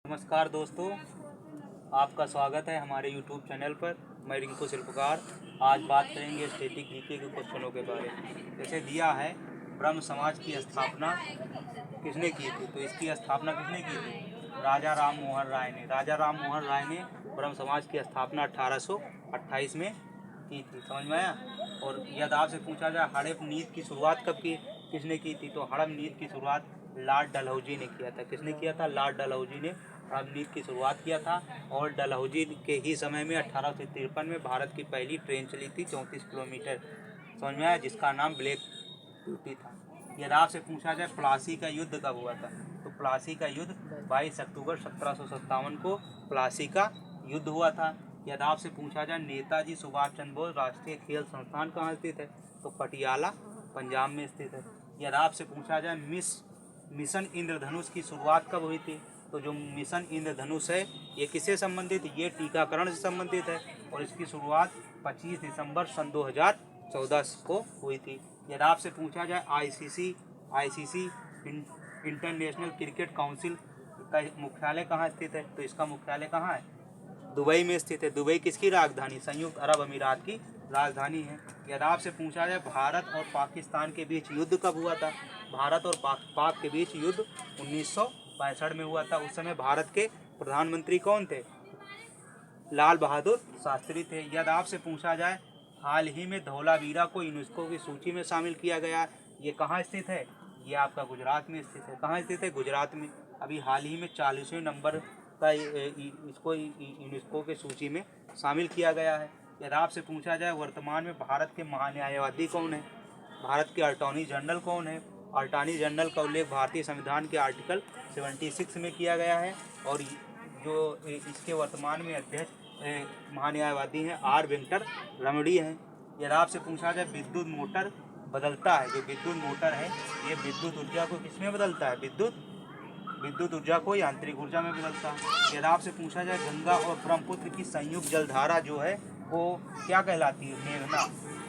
नमस्कार दोस्तों, आपका स्वागत है हमारे YouTube चैनल पर। मैं रिंकू शिल्पकार। आज बात करेंगे स्टैटिक जीके के क्वेश्चनों के बारे में। जैसे दिया है, ब्रह्म समाज की स्थापना किसने की थी? तो इसकी स्थापना किसने की थी? राजा राम मोहन राय ने। राजा राम मोहन राय ने ब्रह्म समाज की स्थापना 1828 में की थी। समझ में आया? और यदि आपसे पूछा जाए हड़प नीति की शुरुआत कब की किसने की थी, तो हड़प नीति की शुरुआत लॉर्ड डलहौजी ने किया था। किसने किया था? लॉर्ड डलहौजी ने हड़प नीति की शुरुआत किया था। और डलहौजी के ही समय में 1853 में भारत की पहली ट्रेन चली थी 34 किलोमीटर। समझ में आया? जिसका नाम ब्लैक ब्यूटी था। यदि आपसे पूछा जाए प्लासी का युद्ध कब हुआ था, तो प्लासी का युद्ध 22 अक्टूबर 1757 को प्लासी का युद्ध हुआ था। यदि आपसे पूछा जाए नेताजी सुभाष चंद्र बोस राष्ट्रीय खेल संस्थान कहाँ स्थित है, तो पटियाला पंजाब में स्थित है। यदि आपसे पूछा जाए मिशन इंद्रधनुष की शुरुआत कब हुई थी, तो जो मिशन इंद्रधनुष है ये किससे संबंधित है? ये टीकाकरण से संबंधित है और इसकी शुरुआत 25 दिसंबर सन 2014 को हुई थी। यदि आपसे पूछा जाए आईसीसी इंटरनेशनल क्रिकेट काउंसिल का मुख्यालय कहाँ स्थित है, तो इसका मुख्यालय कहाँ है? दुबई में स्थित है। दुबई किसकी राजधानी? संयुक्त अरब अमीरात की राजधानी है। यदि आपसे पूछा जाए भारत और पाकिस्तान के बीच युद्ध कब हुआ था, भारत और पाक के बीच युद्ध 1965 में हुआ था। उस समय भारत के प्रधानमंत्री कौन थे? लाल बहादुर शास्त्री थे। यदि आपसे पूछा जाए हाल ही में धौलावीरा को यूनेस्को की सूची में शामिल किया गया, ये कहाँ स्थित है? ये आपका गुजरात में स्थित है। कहाँ स्थित है? गुजरात में। अभी हाल ही में 40वें नंबर का इसको यूनेस्को की सूची में शामिल किया गया है। यदि आपसे पूछा जाए वर्तमान में भारत के महान्यायवादी कौन है, भारत के अटॉर्नी जनरल कौन है? अटॉर्नी जनरल का उल्लेख भारतीय संविधान के आर्टिकल 76 में किया गया है। और जो इसके वर्तमान में अध्यक्ष महान्यायवादी हैं आर वेंकट रमणी हैं। यदि आपसे पूछा जाए विद्युत मोटर बदलता है, जो विद्युत मोटर है ये विद्युत ऊर्जा को किसमें बदलता है? विद्युत ऊर्जा को यांत्रिक ऊर्जा में बदलता है। यदि आपसे पूछा जाए गंगा और ब्रह्मपुत्र की संयुक्त जलधारा जो है वो क्या कहलाती है? मेघना।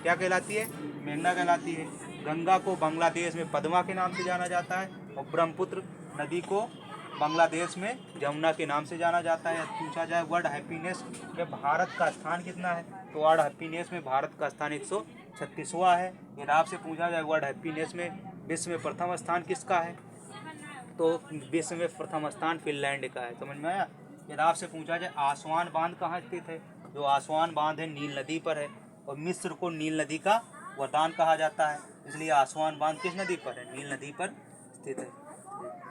क्या कहलाती है? मेघना कहलाती है। गंगा को बांग्लादेश में पद्मा के नाम से जाना जाता है और ब्रह्मपुत्र नदी को बांग्लादेश में जमुना के नाम से जाना जाता है। पूछा जाए वर्ल्ड हैप्पीनेस में भारत का स्थान कितना है, तो वर्ल्ड हैप्पीनेस में भारत का स्थान 136वां है। यदि आपसे पूछा जाए वर्ल्ड हैप्पीनेस में विश्व में प्रथम स्थान किसका है, तो विश्व में प्रथम स्थान फिनलैंड का है। समझ में आया? यदि आपसे पूछा जाए आसवान बांध कहाँ स्थित है, जो आसवान बांध है नील नदी पर है और मिस्र को नील नदी का वरदान कहा जाता है, इसलिए आसवान बांध किस नदी पर है? नील नदी पर स्थित है।